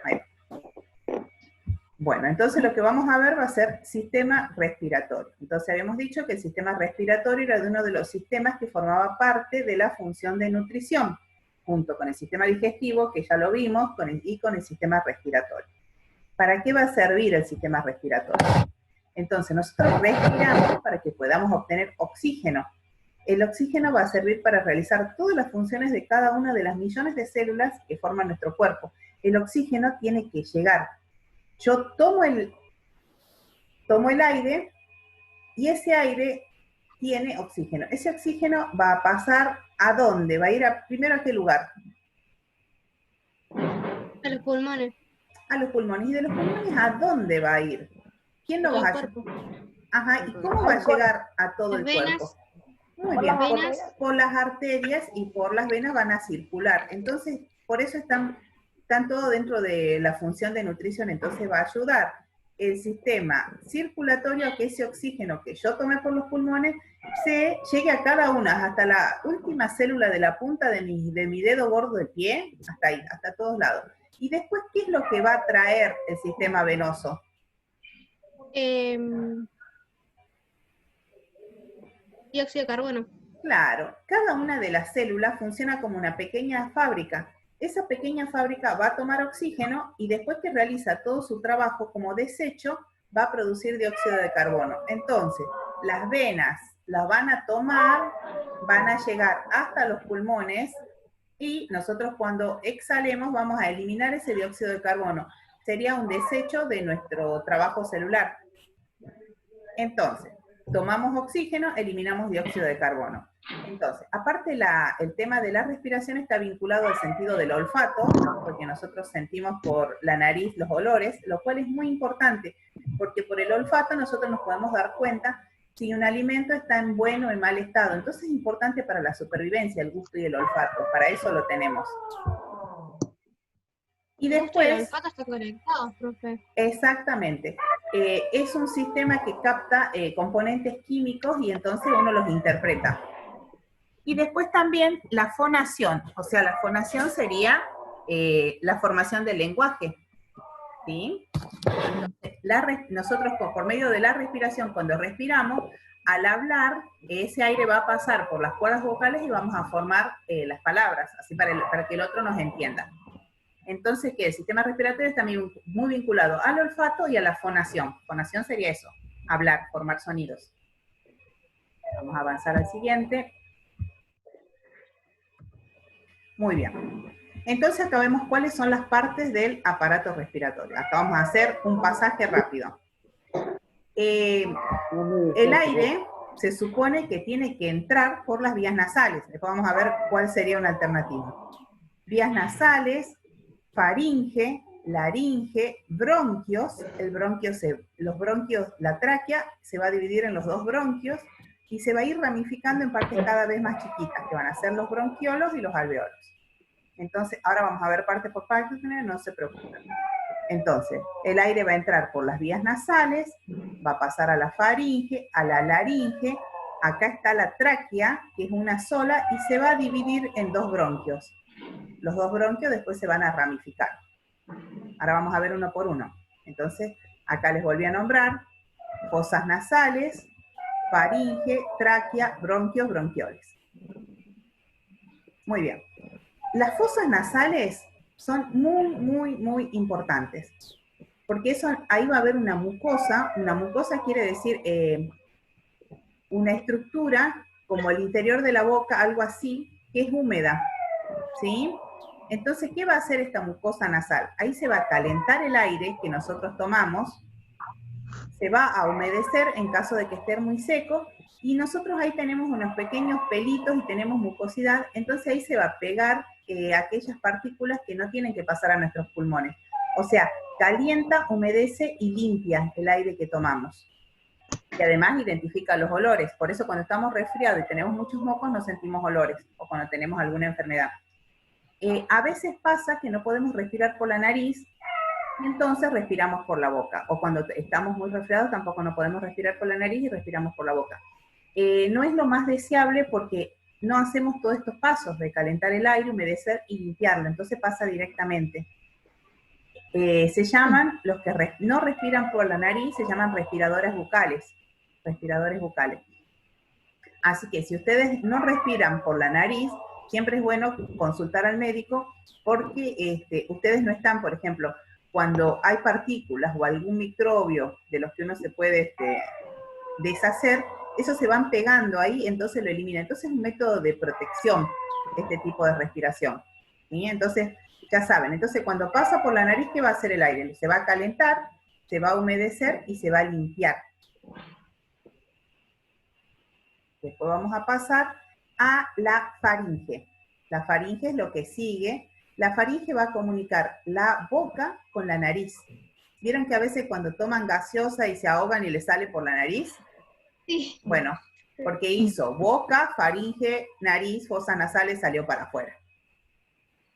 Ahí. Bueno, entonces lo que vamos a ver va a ser sistema respiratorio. Entonces habíamos dicho que el sistema respiratorio era de uno de los sistemas que formaba parte de la función de nutrición, junto con el sistema digestivo, que ya lo vimos, y con el sistema respiratorio. ¿Para qué va a servir el sistema respiratorio? Entonces nosotros respiramos para que podamos obtener oxígeno. El oxígeno va a servir para realizar todas las funciones de cada una de las millones de células que forman nuestro cuerpo. El oxígeno tiene que llegar. Yo tomo el aire y ese aire tiene oxígeno. Ese oxígeno va a pasar ¿a dónde? Va a ir primero a qué lugar. A los pulmones. A los pulmones. ¿Y de los pulmones a dónde va a ir? ¿Quién lo va a llevar? Ajá, ¿y cómo va a llegar a todo el cuerpo? Muy bien, por las arterias y por las venas van a circular. Entonces, por eso están todo dentro de la función de nutrición. Entonces va a ayudar el sistema circulatorio a que ese oxígeno que yo tomé por los pulmones se llegue a cada una, hasta la última célula de la punta de mi dedo gordo del pie, hasta ahí, hasta todos lados. Y después, ¿qué es lo que va a traer el sistema venoso? Dióxido de carbono. Claro, cada una de las células funciona como una pequeña fábrica. Esa pequeña fábrica va a tomar oxígeno y después que realiza todo su trabajo como desecho, va a producir dióxido de carbono. Entonces, las venas las van a tomar, van a llegar hasta los pulmones y nosotros cuando exhalemos vamos a eliminar ese dióxido de carbono. Sería un desecho de nuestro trabajo celular. Entonces, tomamos oxígeno, eliminamos dióxido de carbono. Entonces, aparte el tema de la respiración está vinculado al sentido del olfato, porque nosotros sentimos por la nariz los olores, lo cual es muy importante, porque por el olfato nosotros nos podemos dar cuenta si un alimento está en buen o en mal estado. Entonces es importante para la supervivencia el gusto y el olfato, para eso lo tenemos. Y después, el olfato está conectado, profe. Exactamente. Es un sistema que capta componentes químicos y entonces uno los interpreta. Y después también la fonación, o sea, la fonación sería la formación del lenguaje. ¿Sí? Entonces, nosotros por medio de la respiración, cuando respiramos, al hablar, ese aire va a pasar por las cuerdas vocales y vamos a formar las palabras, así para que el otro nos entienda. Entonces, ¿qué? El sistema respiratorio está muy vinculado al olfato y a la fonación. Fonación sería eso, hablar, formar sonidos. Vamos a avanzar al siguiente. Muy bien. Entonces, acá vemos cuáles son las partes del aparato respiratorio. Acá vamos a hacer un pasaje rápido. El aire se supone que tiene que entrar por las vías nasales. Después vamos a ver cuál sería una alternativa. Vías nasales, faringe, laringe, bronquios. Los bronquios, la tráquea se va a dividir en los dos bronquios y se va a ir ramificando en partes cada vez más chiquitas, que van a ser los bronquiolos y los alveolos. Entonces, ahora vamos a ver parte por parte, no se preocupen. Entonces, el aire va a entrar por las vías nasales, va a pasar a la faringe, a la laringe, acá está la tráquea, que es una sola, y se va a dividir en dos bronquios. Los dos bronquios después se van a ramificar. Ahora vamos a ver uno por uno. Entonces, acá les volví a nombrar fosas nasales, faringe, tráquea, bronquios, bronquioles. Muy bien. Las fosas nasales son muy importantes, porque ahí va a haber una mucosa. Una mucosa quiere decir una estructura como el interior de la boca, algo así, que es húmeda, ¿sí? Entonces, ¿qué va a hacer esta mucosa nasal? Ahí se va a calentar el aire que nosotros tomamos, se va a humedecer en caso de que esté muy seco, y nosotros ahí tenemos unos pequeños pelitos y tenemos mucosidad, entonces ahí se va a pegar aquellas partículas que no tienen que pasar a nuestros pulmones. O sea, calienta, humedece y limpia el aire que tomamos. Y además identifica los olores. Por eso cuando estamos resfriados y tenemos muchos mocos no sentimos olores, o cuando tenemos alguna enfermedad. A veces pasa que no podemos respirar por la nariz, entonces respiramos por la boca. O cuando estamos muy resfriados tampoco no podemos respirar por la nariz y respiramos por la boca. No es lo más deseable porque no hacemos todos estos pasos de calentar el aire, humedecer y limpiarlo. Entonces pasa directamente. Se llaman, los que no respiran por la nariz, se llaman respiradores bucales. Respiradores bucales. Así que si ustedes no respiran por la nariz, siempre es bueno consultar al médico porque ustedes no están, por ejemplo, cuando hay partículas o algún microbio de los que uno se puede deshacer, esos se van pegando ahí, entonces lo elimina. Entonces es un método de protección este tipo de respiración. ¿Sí? Entonces, ya saben, entonces cuando pasa por la nariz, ¿qué va a hacer el aire? Se va a calentar, se va a humedecer y se va a limpiar. Después vamos a pasar a la faringe. La faringe es lo que sigue. La faringe va a comunicar la boca con la nariz. ¿Vieron que a veces cuando toman gaseosa y se ahogan y les sale por la nariz? Sí. Bueno, porque hizo boca, faringe, nariz, fosas nasales, salió para afuera.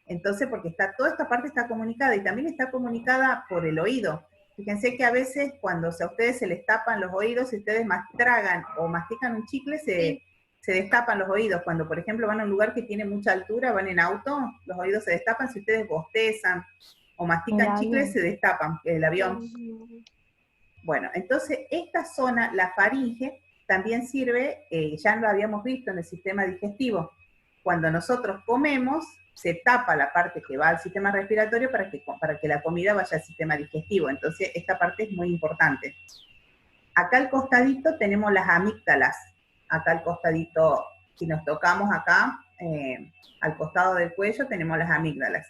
Entonces, porque toda esta parte está comunicada y también está comunicada por el oído. Fíjense que a veces cuando a ustedes se les tapan los oídos, si ustedes tragan o mastican un chicle, se destapan los oídos. Cuando, por ejemplo, van a un lugar que tiene mucha altura, van en auto, los oídos se destapan. Si ustedes bostezan o mastican chicles, se destapan el avión. Bueno, entonces esta zona, la faringe, también sirve, ya lo habíamos visto en el sistema digestivo. Cuando nosotros comemos, se tapa la parte que va al sistema respiratorio para que la comida vaya al sistema digestivo. Entonces, esta parte es muy importante. Acá al costadito tenemos las amígdalas. Acá al costadito, si nos tocamos acá, al costado del cuello, tenemos las amígdalas.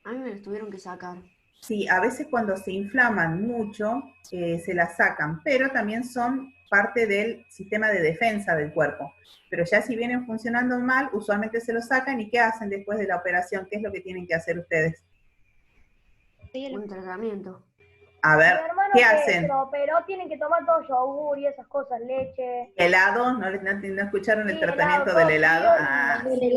A mí me las tuvieron que sacar. Sí, a veces cuando se inflaman mucho, se las sacan, pero también son parte del sistema de defensa del cuerpo. Pero ya si vienen funcionando mal, usualmente se los sacan. ¿Y qué hacen después de la operación? ¿Qué es lo que tienen que hacer ustedes? Un tratamiento. A ver, ¿qué hacen? Pero tienen que tomar todo yogur y esas cosas, leche. ¿Helado? ¿No escucharon el Sí, tratamiento helado, del helado? sí.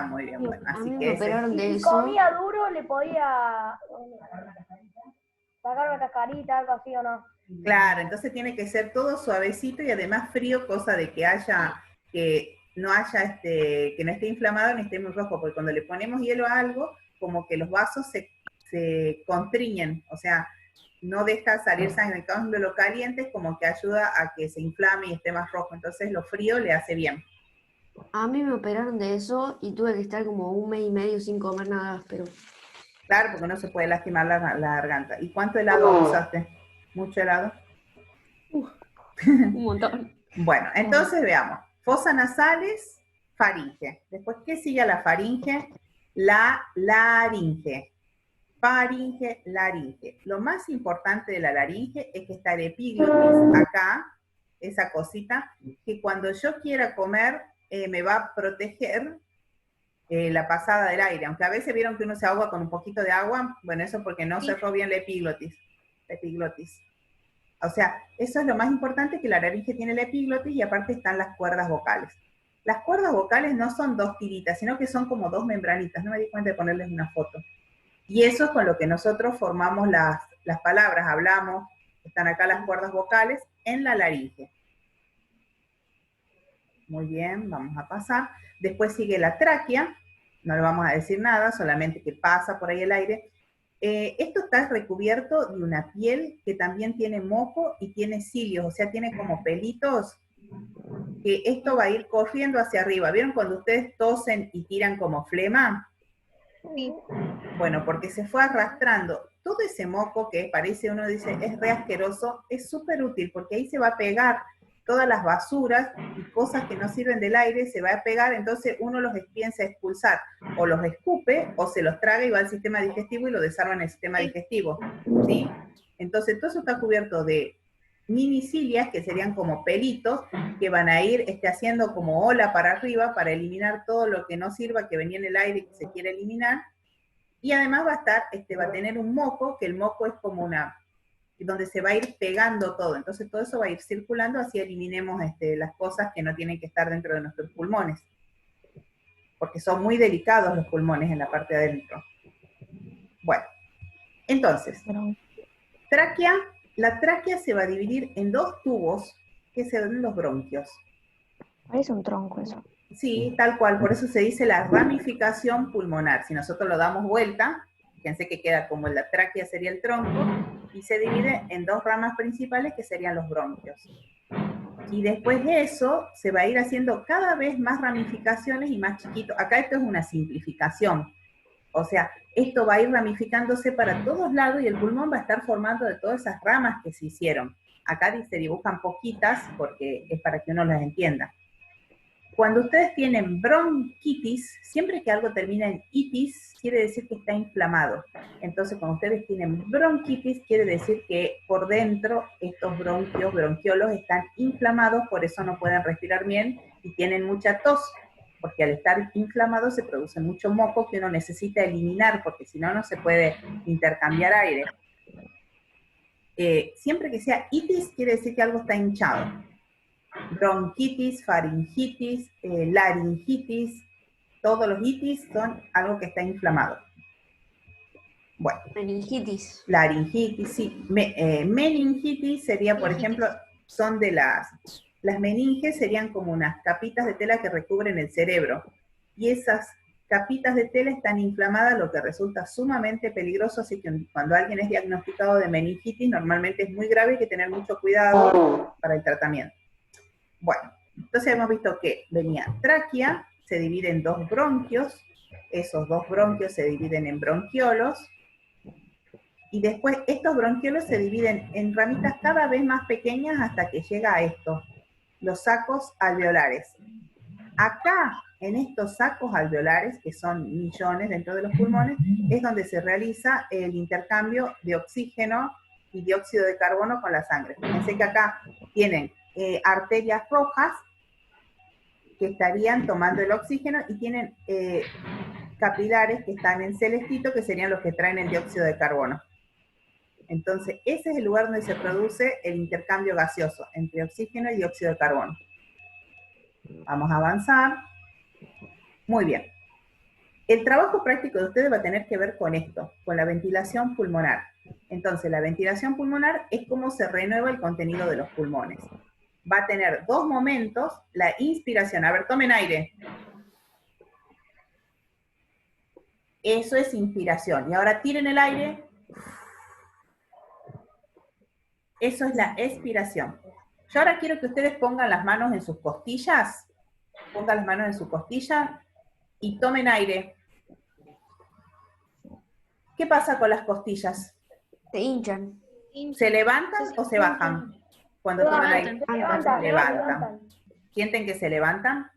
Muy bien, bueno. A Así mí que me operaron de Si eso. comía duro, le podía sacar una cascarita, algo así, ¿o no? Claro, entonces tiene que ser todo suavecito y además frío, cosa de que no haya que no esté inflamado ni esté muy rojo, porque cuando le ponemos hielo a algo, como que los vasos se constriñen, o sea, no deja salir sangre. En cambio, lo caliente es como que ayuda a que se inflame y esté más rojo, entonces lo frío le hace bien. A mí me operaron de eso y tuve que estar como 1 mes y medio sin comer nada, pero... Claro, porque no se puede lastimar la garganta. ¿Y cuánto helado usaste? ¿Mucho helado? Un montón. Bueno, entonces veamos. Fosas nasales, faringe. Después, ¿qué sigue a la faringe? La laringe. Faringe, laringe. Lo más importante de la laringe es que está el epiglotis acá, esa cosita, que cuando yo quiera comer me va a proteger la pasada del aire. Aunque a veces vieron que uno se ahoga con un poquito de agua, bueno, eso porque no cerró bien la epiglotis. O sea, eso es lo más importante, que la laringe tiene la epiglotis y aparte están las cuerdas vocales. Las cuerdas vocales no son dos tiritas, sino que son como dos membranitas. No me di cuenta de ponerles una foto. Y eso es con lo que nosotros formamos las palabras, hablamos, están acá las cuerdas vocales en la laringe. Muy bien, vamos a pasar. Después sigue la tráquea, no le vamos a decir nada, solamente que pasa por ahí el aire. Esto está recubierto de una piel que también tiene moco y tiene cilios, o sea, tiene como pelitos, que esto va a ir corriendo hacia arriba. ¿Vieron cuando ustedes tosen y tiran como flema? Sí. Bueno, porque se fue arrastrando. Todo ese moco que parece, uno dice, es re asqueroso, es súper útil, porque ahí se va a pegar todas las basuras y cosas que no sirven del aire, se va a pegar, entonces uno los piensa expulsar, o los escupe, o se los traga y va al sistema digestivo y lo desarma en el sistema digestivo, ¿sí? Entonces todo eso está cubierto de minicilias, que serían como pelitos, que van a ir haciendo como ola para arriba, para eliminar todo lo que no sirva, que venía en el aire y que se quiere eliminar, y además va a estar, va a tener un moco, que el moco es como donde se va a ir pegando todo, entonces todo eso va a ir circulando, así eliminemos las cosas que no tienen que estar dentro de nuestros pulmones, porque son muy delicados los pulmones en la parte de adentro. Bueno, entonces, tráquea, la tráquea se va a dividir en dos tubos, que son los bronquios. Parece un tronco eso. Sí, tal cual, por eso se dice la ramificación pulmonar. Si nosotros lo damos vuelta, fíjense que queda como la tráquea sería el tronco, y se divide en dos ramas principales que serían los bronquios. Y después de eso, se va a ir haciendo cada vez más ramificaciones y más chiquito. Acá esto es una simplificación. O sea, esto va a ir ramificándose para todos lados y el pulmón va a estar formando de todas esas ramas que se hicieron. Acá se dibujan poquitas porque es para que uno las entienda. Cuando ustedes tienen bronquitis, siempre que algo termina en itis, quiere decir que está inflamado. Entonces, cuando ustedes tienen bronquitis, quiere decir que por dentro estos bronquios, bronquiolos, están inflamados, por eso no pueden respirar bien y tienen mucha tos, porque al estar inflamado se produce mucho moco que uno necesita eliminar, porque si no, no se puede intercambiar aire. Siempre que sea itis, quiere decir que algo está hinchado. Bronquitis, faringitis, laringitis, todos los itis son algo que está inflamado. Bueno. Meningitis. Laringitis, sí. Meningitis sería, por ejemplo, son de las meninges serían como unas capitas de tela que recubren el cerebro. Y esas capitas de tela están inflamadas, lo que resulta sumamente peligroso, así que cuando alguien es diagnosticado de meningitis, normalmente es muy grave y hay que tener mucho cuidado para el tratamiento. Bueno, entonces hemos visto que venía tráquea, se divide en dos bronquios, esos dos bronquios se dividen en bronquiolos, y después estos bronquiolos se dividen en ramitas cada vez más pequeñas hasta que llega a esto, los sacos alveolares. Acá, en estos sacos alveolares, que son millones dentro de los pulmones, es donde se realiza el intercambio de oxígeno y dióxido de carbono con la sangre. Fíjense que acá tienen arterias rojas que estarían tomando el oxígeno y tienen capilares que están en celestito, que serían los que traen el dióxido de carbono. Entonces, ese es el lugar donde se produce el intercambio gaseoso entre oxígeno y dióxido de carbono. Vamos a avanzar. Muy bien. El trabajo práctico de ustedes va a tener que ver con esto, con la ventilación pulmonar. Entonces, la ventilación pulmonar es cómo se renueva el contenido de los pulmones. Va a tener dos momentos, la inspiración. A ver, tomen aire. Eso es inspiración. Y ahora tiren el aire. Eso es la expiración. Yo ahora quiero que ustedes pongan las manos en sus costillas. Pongan las manos en su costilla y tomen aire. ¿Qué pasa con las costillas? Se hinchan. ¿Se levantan o se bajan? Cuando toman aire. Levantan, Levantan. ¿Sienten que se levantan?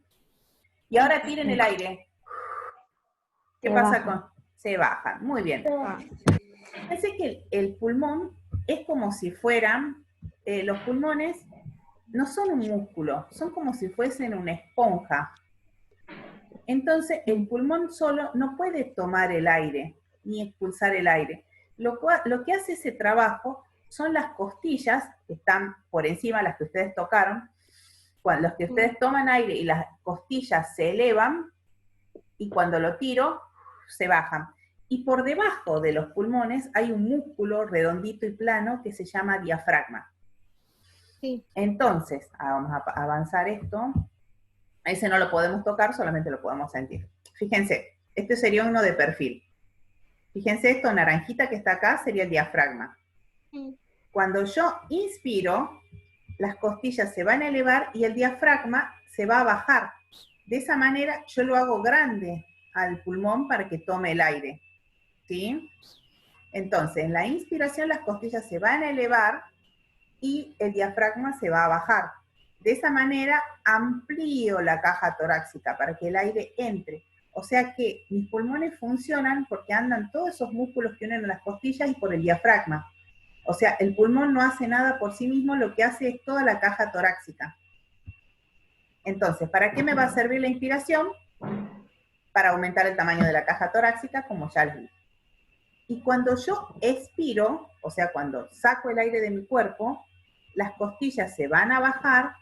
Y ahora tiren el aire. ¿Qué pasa con...? Se bajan. Muy bien. Fíjense que el pulmón es como si fueran, los pulmones no son un músculo, son como si fuesen una esponja. Entonces, el pulmón solo no puede tomar el aire, ni expulsar el aire. Lo que hace ese trabajo son las costillas, que están por encima, las que ustedes tocaron, cuando los que ustedes toman aire y las costillas se elevan, y cuando lo tiro, se bajan. Y por debajo de los pulmones hay un músculo redondito y plano que se llama diafragma. Sí. Entonces, vamos a avanzar esto. Ese no lo podemos tocar, solamente lo podemos sentir. Fíjense, este sería uno de perfil. Fíjense, esto naranjita que está acá sería el diafragma. Cuando yo inspiro, las costillas se van a elevar y el diafragma se va a bajar. De esa manera yo lo hago grande al pulmón para que tome el aire. ¿Sí? Entonces, en la inspiración las costillas se van a elevar y el diafragma se va a bajar. De esa manera amplío la caja torácica para que el aire entre. O sea que mis pulmones funcionan porque andan todos esos músculos que unen las costillas y por el diafragma. O sea, el pulmón no hace nada por sí mismo, lo que hace es toda la caja torácica. Entonces, ¿para qué me va a servir la inspiración? Para aumentar el tamaño de la caja torácica, como ya les dije. Y cuando yo expiro, o sea, cuando saco el aire de mi cuerpo, las costillas se van a bajar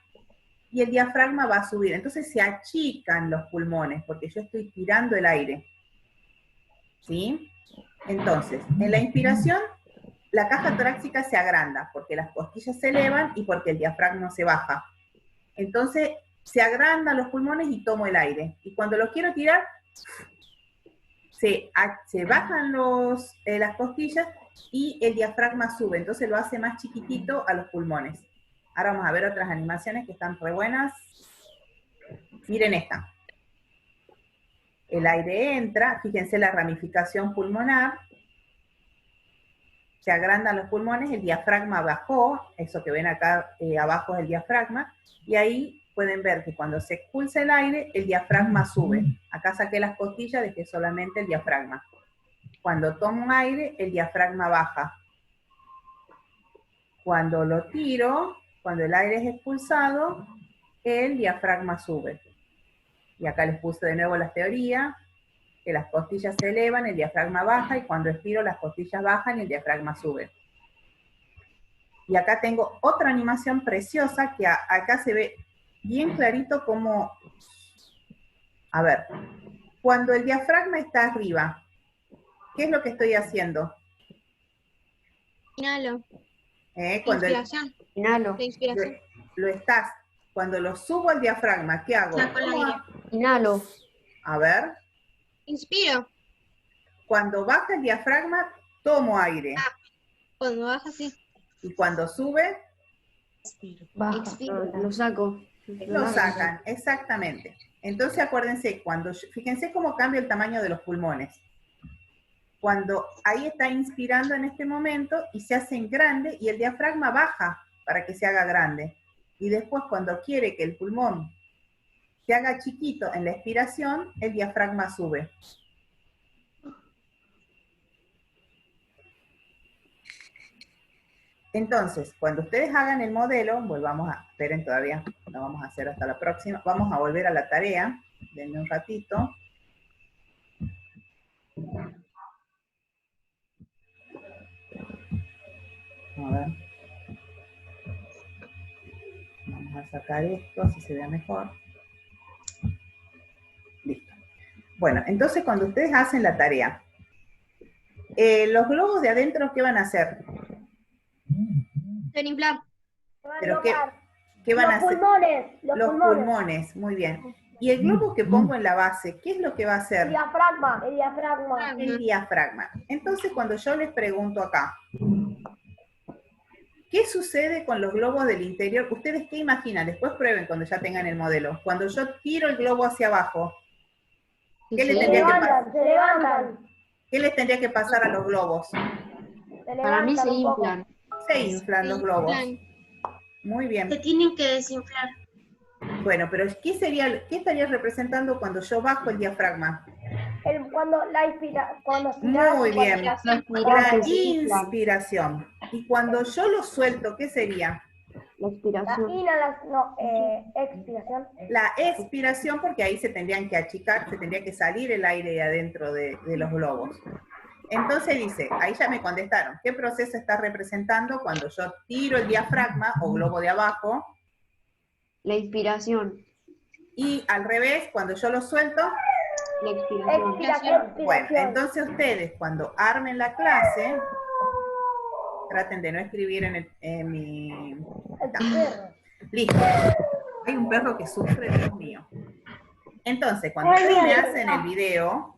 y el diafragma va a subir. Entonces se achican los pulmones porque yo estoy tirando el aire. ¿Sí? Entonces, en la inspiración, la caja torácica se agranda porque las costillas se elevan y porque el diafragma se baja. Entonces, se agrandan los pulmones y tomo el aire. Y cuando lo quiero tirar, se bajan las costillas y el diafragma sube, entonces lo hace más chiquitito a los pulmones. Ahora vamos a ver otras animaciones que están re buenas. Miren esta. El aire entra, fíjense la ramificación pulmonar, se agrandan los pulmones, el diafragma bajó, eso que ven acá abajo es el diafragma, y ahí pueden ver que cuando se expulsa el aire, el diafragma sube. Acá saqué las costillas, dejé solamente el diafragma. Cuando tomo aire, el diafragma baja. Cuando lo tiro, cuando el aire es expulsado, el diafragma sube. Y acá les puse de nuevo la teoría, que las costillas se elevan, el diafragma baja, y cuando expiro las costillas bajan y el diafragma sube. Y acá tengo otra animación preciosa, que acá se ve bien clarito como, a ver, cuando el diafragma está arriba, ¿qué es lo que estoy haciendo? Inhalo. Cuando Inspiración. Inhalo. La inspiración. lo estás, cuando lo subo al diafragma, ¿qué hago? Saco el aire. Inhalo. A ver, Inspiro. cuando baja el diafragma, tomo aire. Cuando baja, sí. Y cuando sube, Baja. Expiro. Lo saco. lo sacan, exactamente. Entonces acuérdense, fíjense cómo cambia el tamaño de los pulmones. Cuando ahí está inspirando en este momento y se hacen grandes y el diafragma baja para que se haga grande. Y después cuando quiere que el pulmón se haga chiquito en la expiración, el diafragma sube. Entonces, cuando ustedes hagan el modelo, esperen todavía, lo vamos a hacer hasta la próxima, vamos a volver a la tarea, denme un ratito. A ver. Vamos a sacar esto, así se vea mejor. Listo. Bueno, entonces cuando ustedes hacen la tarea, los globos de adentro, ¿qué van a hacer? Se van a inflar. ¿Pero qué van a hacer? Los pulmones, muy bien. Y el globo que pongo en la base, ¿qué es lo que va a hacer? El diafragma. El diafragma. Entonces, cuando yo les pregunto acá, ¿qué sucede con los globos del interior? ¿Ustedes qué imaginan? Después prueben cuando ya tengan el modelo. Cuando yo tiro el globo hacia abajo, ¿qué les tendría que pasar? Se levantan. ¿Qué les tendría que pasar a los globos? Para mí se inflan. Se inflan los globos. Inflan. Muy bien. Se tienen que desinflar. Bueno, pero ¿qué estaría representando cuando yo bajo el diafragma? Cuando Muy bien. La que se inflan. inspiración. Y cuando yo lo suelto, ¿qué sería? La expiración. expiración. La expiración, porque ahí se tendrían que achicar, se tendría que salir el aire de adentro de los globos. Entonces dice, ahí ya me contestaron, ¿qué proceso está representando cuando yo tiro el diafragma o globo de abajo? La inspiración. Y al revés, cuando yo lo suelto, La expiración. Expiración. bueno, entonces ustedes cuando armen la clase, traten de no escribir en mi... El perro. Listo. Hay un perro que sufre, Dios mío. Entonces, cuando ustedes me hacen el video,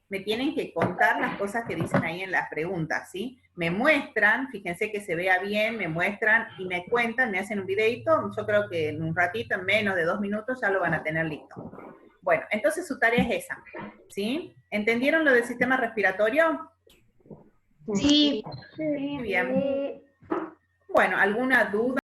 me tienen que contar las cosas que dicen ahí en las preguntas, ¿sí? Me muestran, fíjense que se vea bien, me muestran y me cuentan, me hacen un videito, yo creo que en un ratito, en menos de 2 minutos, ya lo van a tener listo. Bueno, entonces su tarea es esa, ¿sí? ¿Entendieron lo del sistema respiratorio? Sí. Muy bien. Bueno, ¿alguna duda?